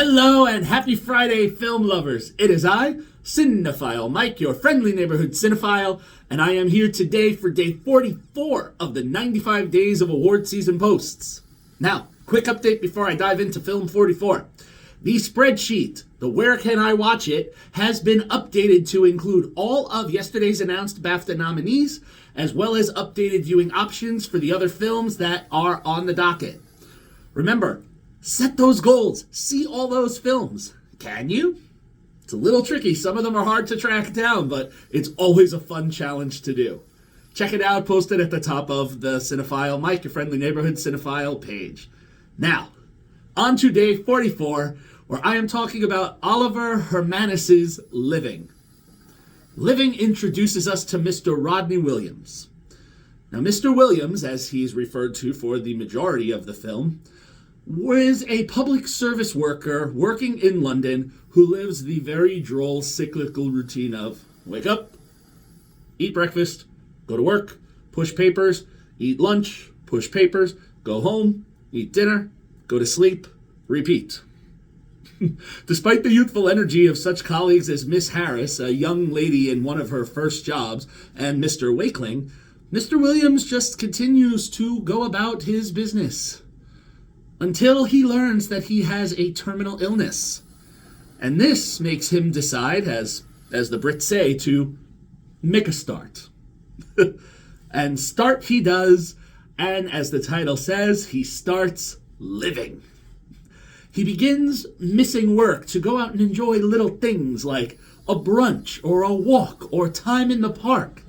Hello and happy Friday, film lovers. It is I, Cinephile Mike, your friendly neighborhood cinephile, and I am here today for day 44 of the 95 Days of Award Season posts. Now, quick update before I dive into film 44. The spreadsheet, the Where Can I Watch It, has been updated to include all of yesterday's announced BAFTA nominees, as well as updated viewing options for the other films that are on the docket. Remember, set those goals. See all those films. Can you? It's a little tricky. Some of them are hard to track down, but it's always a fun challenge to do. Check it out, posted at the top of the Cinephile Mike, your friendly neighborhood cinephile page. Now, on to day 44, where I am talking about Oliver Hermanus' Living. Living introduces us to Mr. Rodney Williams. Now, Mr. Williams, as he's referred to for the majority of the film, was a public service worker working in London who lives the very droll cyclical routine of wake up, eat breakfast, go to work, push papers, eat lunch, push papers, go home, eat dinner, go to sleep, repeat. Despite the youthful energy of such colleagues as Miss Harris, a young lady in one of her first jobs, and Mr. Wakeling, Mr. Williams just continues to go about his business until he learns that he has a terminal illness. And this makes him decide, as the Brits say, to make a start. And start he does, and as the title says, he starts living. He begins missing work to go out and enjoy little things like a brunch or a walk or time in the park.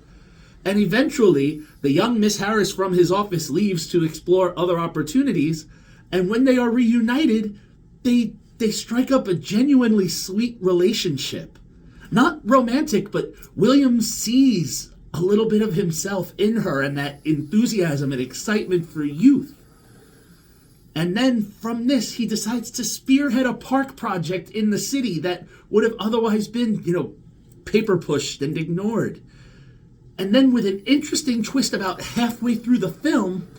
And eventually, the young Miss Harris from his office leaves to explore other opportunities, and when they are reunited, they strike up a genuinely sweet relationship. Not romantic, but Williams sees a little bit of himself in her and that enthusiasm and excitement for youth. And then from this, he decides to spearhead a park project in the city that would have otherwise been, paper pushed and ignored. And then with an interesting twist about halfway through the film,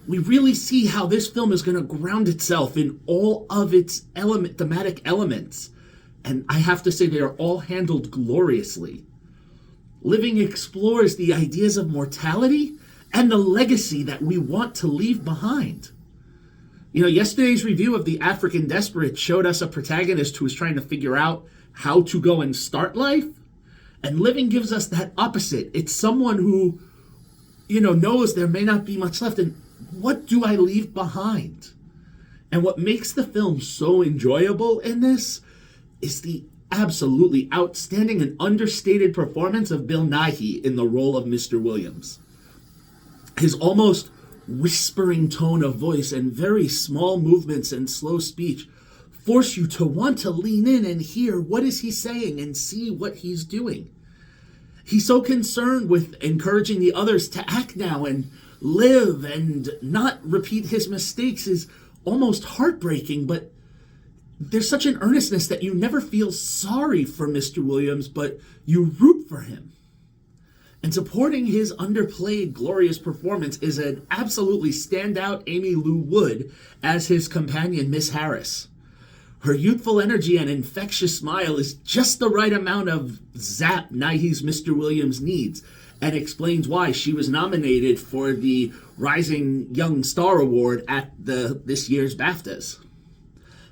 we really see how this film is going to ground itself in all of its thematic elements. And I have to say they are all handled gloriously. Living explores the ideas of mortality and the legacy that we want to leave behind. Yesterday's review of The African Desperate showed us a protagonist who is trying to figure out how to go and start life. And Living gives us that opposite. It's someone who, knows there may not be much left. And what do I leave behind? And what makes the film so enjoyable in this is the absolutely outstanding and understated performance of Bill Nighy in the role of Mr. Williams. His almost whispering tone of voice and very small movements and slow speech force you to want to lean in and hear what is he saying and see what he's doing. He's so concerned with encouraging the others to act now and live and not repeat his mistakes is almost heartbreaking, but there's such an earnestness that you never feel sorry for Mr. Williams, but you root for him. And supporting his underplayed, glorious performance is an absolutely standout Amy Lou Wood as his companion, Miss Harris. Her youthful energy and infectious smile is just the right amount of zap Nighy's Mr. Williams needs, and explains why she was nominated for the Rising Young Star Award at this year's BAFTAs.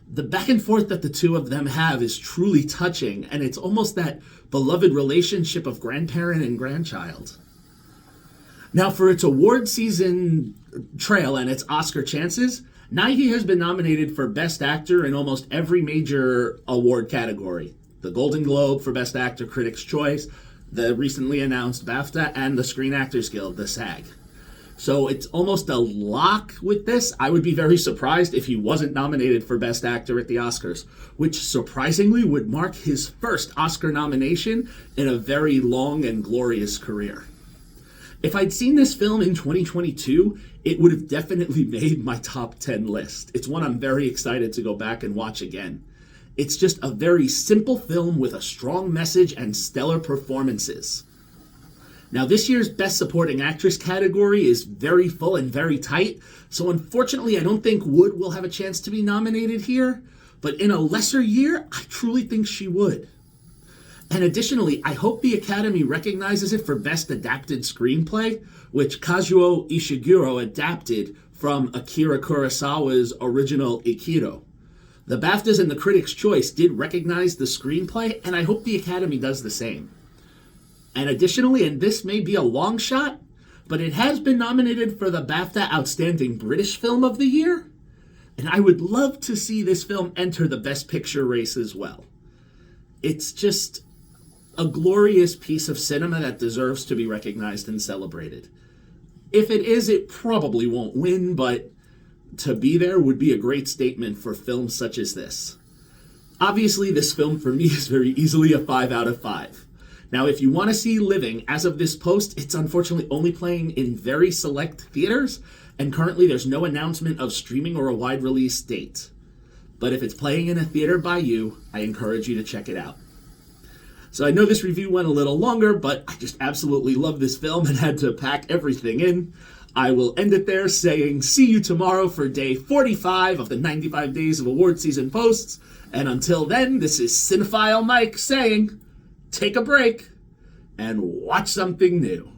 The back and forth that the two of them have is truly touching, and it's almost that beloved relationship of grandparent and grandchild. Now, for its award season trail and its Oscar chances, Nighy has been nominated for Best Actor in almost every major award category. The Golden Globe for Best Actor, Critics' Choice, the recently announced BAFTA, and the Screen Actors Guild, the SAG. So it's almost a lock with this. I would be very surprised if he wasn't nominated for Best Actor at the Oscars, which surprisingly would mark his first Oscar nomination in a very long and glorious career. If I'd seen this film in 2022, it would have definitely made my top 10 list. It's one I'm very excited to go back and watch again. It's just a very simple film with a strong message and stellar performances. Now, this year's Best Supporting Actress category is very full and very tight, so unfortunately I don't think Wood will have a chance to be nominated here, but in a lesser year, I truly think she would. And additionally, I hope the Academy recognizes it for Best Adapted Screenplay, which Kazuo Ishiguro adapted from Akira Kurosawa's original Ikiro. The BAFTAs and the Critics' Choice did recognize the screenplay, and I hope the Academy does the same. And additionally, and this may be a long shot, but it has been nominated for the BAFTA Outstanding British Film of the Year, and I would love to see this film enter the Best Picture race as well. It's just a glorious piece of cinema that deserves to be recognized and celebrated. If it is, it probably won't win, but to be there would be a great statement for films such as this. Obviously, this film for me is very easily a 5 out of 5. Now, if you want to see Living, as of this post, it's unfortunately only playing in very select theaters, and currently there's no announcement of streaming or a wide release date. But if it's playing in a theater by you, I encourage you to check it out. So I know this review went a little longer, but I just absolutely love this film and had to pack everything in. I will end it there saying see you tomorrow for day 45 of the 95 Days of Award Season posts. And until then, this is Cinephile Mike saying take a break and watch something new.